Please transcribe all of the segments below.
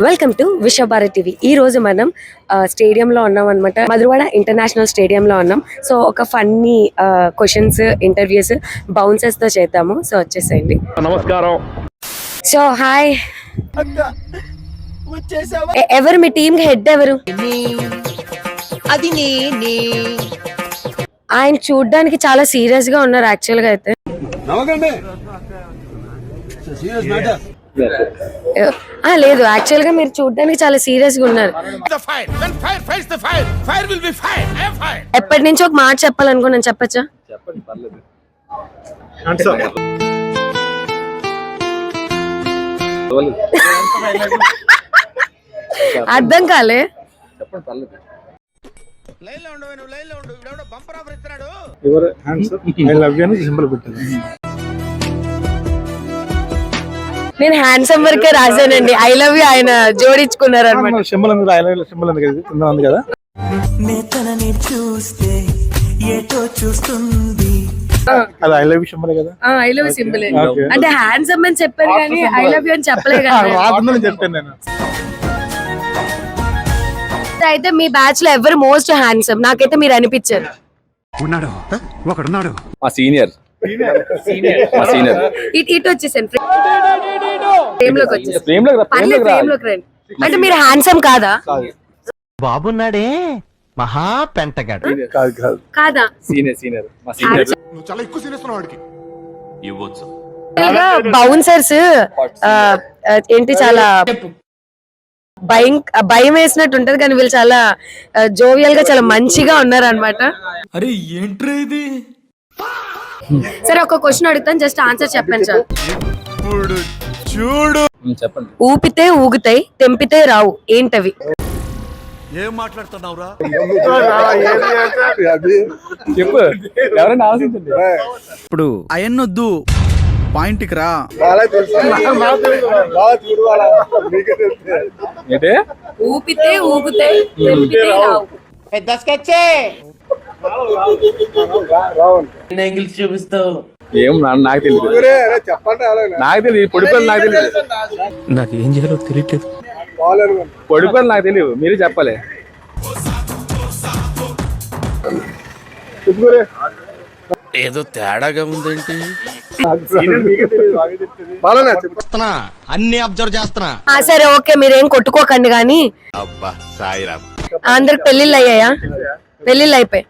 Welcome to Vishwabharat TV. ఈ రోజు మనం స్టేడియంలో ఉన్నాం అనమాట. మధురవాడ ఇంటర్నేషనల్ స్టేడియంలో ఉన్నాం. సో ఒక ఫన్నీ క్వశ్చన్స్, ఇంటర్వ్యూస్ బౌన్సర్స్ తో చేద్దాము. సో వచ్చేసేయండి. నమస్కారం. సో హాయ్, ఎవరు మీ టీమ్ హెడ్? ఎవరు? అది నేనే. ఆయన చూడ్డానికి చాలా సీరియస్ గా ఉన్నారు యాక్చువల్ గా అయితే. లేదు, యాక్చువల్ గా మీరు చూడడానికి చాలా సీరియస్ గా ఉన్నారు. ఎప్పటి నుంచి ఒక మాట చెప్పాలనుకున్నాను, చెప్పచ్చా? అర్థం కాలే. నేను హ్యాండ్సమ్ వరకే రాశానండి. ఐ లవ్ యూ ఆయన జోడించుకున్నారు అనమాట. అంటే హ్యాండ్సమ్ అని చెప్పాను కానీ ఐ లవ్ యూ అని చెప్పలే కదా. అయితే మీ బ్యాచ్ లో ఎవరు మోస్ట్ హ్యాండ్సమ్? నాకైతే మీరు అనిపించారు. మా సీనియర్ ఇటు వచ్చేసాను, ఫ్రేమ్ లోకి వచ్చేసాను. అంటే మీరు హ్యాండ్సమ్ కాదా? బాబున్నాడే మహా పెంటగాడు కాదా? బౌన్సర్స్ ఏంటి, చాలా భయం వేసినట్టు ఉంటది కానీ వీళ్ళు చాలా జోవియల్ గా చాలా మంచిగా ఉన్నారు అనమాట. అరే ఏంట్రా ఇది? సరే, ఒక క్వశ్చన్ అడుగుతాను, జస్ట్ ఆన్సర్ చెప్పండి సార్. చూడు, చెప్పండి. ఊపితే ఊగుతాయి, తెంపితే రావు, ఏంటవి? ఏం మాట్లాడుతున్నావురా? చెప్పు, ఎవరైనా ఆలోచించండి. ఇప్పుడు అయన్నొద్దు, పాయింట్కి రా. ఏంటి? ఊపితే ఊగుతాయి, తెంపితే రావు. పెద్ద స్కెచ్చే. చూపిస్తావు? ఏం నాకు తెలియదు. నాకు తెలియదు. పొడిపల్లి నాకు తెలియదు. నాకు ఏం చేయాలో తెలియట్లేదు. పొడిపల్లి నాకు తెలియదు, మీరే చెప్పాలి. ఏదో తేడాగా ఉందేంటి? అన్ని అబ్జర్వ్ చేస్తున్నా. సరే ఓకే, మీరేం కొట్టుకోకండి గానీ. అబ్బా సాయిరామ్. అందరికి పెళ్లిళ్ళు అయ్యాయా? పెళ్లిళ్ళు అయిపోయి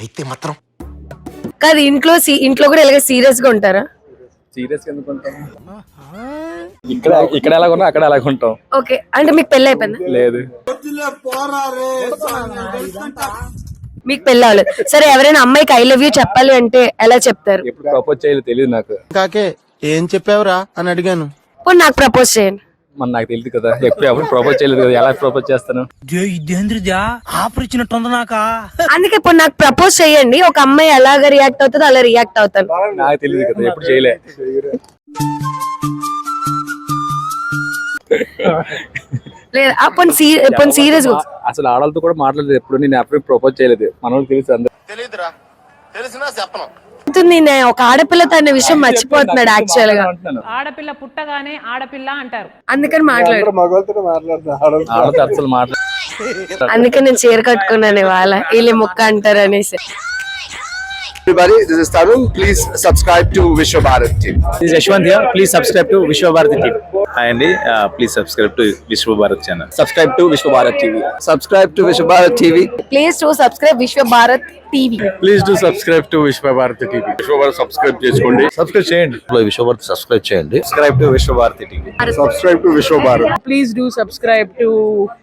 అయితే మాత్రం కాదు, ఇంట్లో కూడా ఇలాగ సీరియస్ గా ఉంటారా? సీరియస్ ఎందుకు ఉంటాం? ఇక్కడ ఎలాగున్నా అక్కడ ఎలాగ ఉంటాం. ఓకే, అంటే మీకు పెళ్లి అయిపోయిందా? లేదు. మీకు పెళ్లి అవ్వలేదు. సరే, ఎవరైనా అమ్మాయికి ఐ లవ్ యూ చెప్పాలి అంటే ఎలా చెప్తారు? ఎప్పుడు ప్రపోజ్ చేయాలి తెలియదు నాకు. కాకే ఏం చెప్పావురా అని అడిగాను. పోనీ నాకు ప్రపోజ్ చేయండి. మన నాకు తెలియదు కదా, ఎప్పుడు ప్రపోజ్ చేయలేదు కదా, ఎలా ప్రపోజ్ చేస్తాను? అందుకే ఇప్పుడు నాకు ప్రపోజ్ చేయండి, ఒక అమ్మాయి ఎలాగ రియాక్ట్ అవుతుందో అలా రియాక్ట్ అవుతాను. నాకు తెలియదు కదా, ఎప్పుడు చేయలే. లేదు, అప్పుడు సీరియస్ అసలు ఆడలతో కూడా మాట్లాడలేదు ఎప్పుడు. నేను ఎప్పుడు ప్రపోజ్ చేయలేదు. మనోళ్ళు తెలుసు అందరు. తెలియదురా, తెలిసినా చెప్పను. నేను ఒక ఆడపిల్లతో అనే విషయం మర్చిపోతున్నాడు యాక్చువల్ గా. ఆడపిల్ల పుట్టగానే ఆడపిల్ల అంటారు, అందుకని మాట్లాడు. ఆడతో అసలు మాట్లాడు. అందుకని నేను చీర కట్టుకున్నాను ఇవాళ, వీళ్ళు ముక్క అంటారు అనేసి. Everybody, this is Tarun. Please subscribe to Vishwabharat TV. This is Yashwant here. Please subscribe to Vishwabharat TV. Hi Andy, please subscribe to Vishwabharat channel. Subscribe to Vishwabharat TV. Subscribe to Vishwabharat TV. Please to subscribe Vishwabharat TV. Please do subscribe to Vishwabharat TV. Vishwabharat subscribe చేసుకోండి. Subscribe చేయండి. Vishwabharat subscribe చేయండి. Subscribe to Vishwabharat TV. Subscribe to Vishwabharat. Please do subscribe to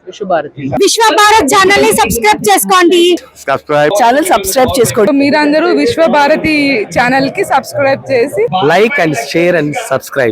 Vishwabharat. Vishwabharat channel ని subscribe చేసుకోండి. Subscribe. Channel subscribe చేసుకోండి. మీరందరూ Visvabharati channel కి subscribe చేసి Like and share and subscribe.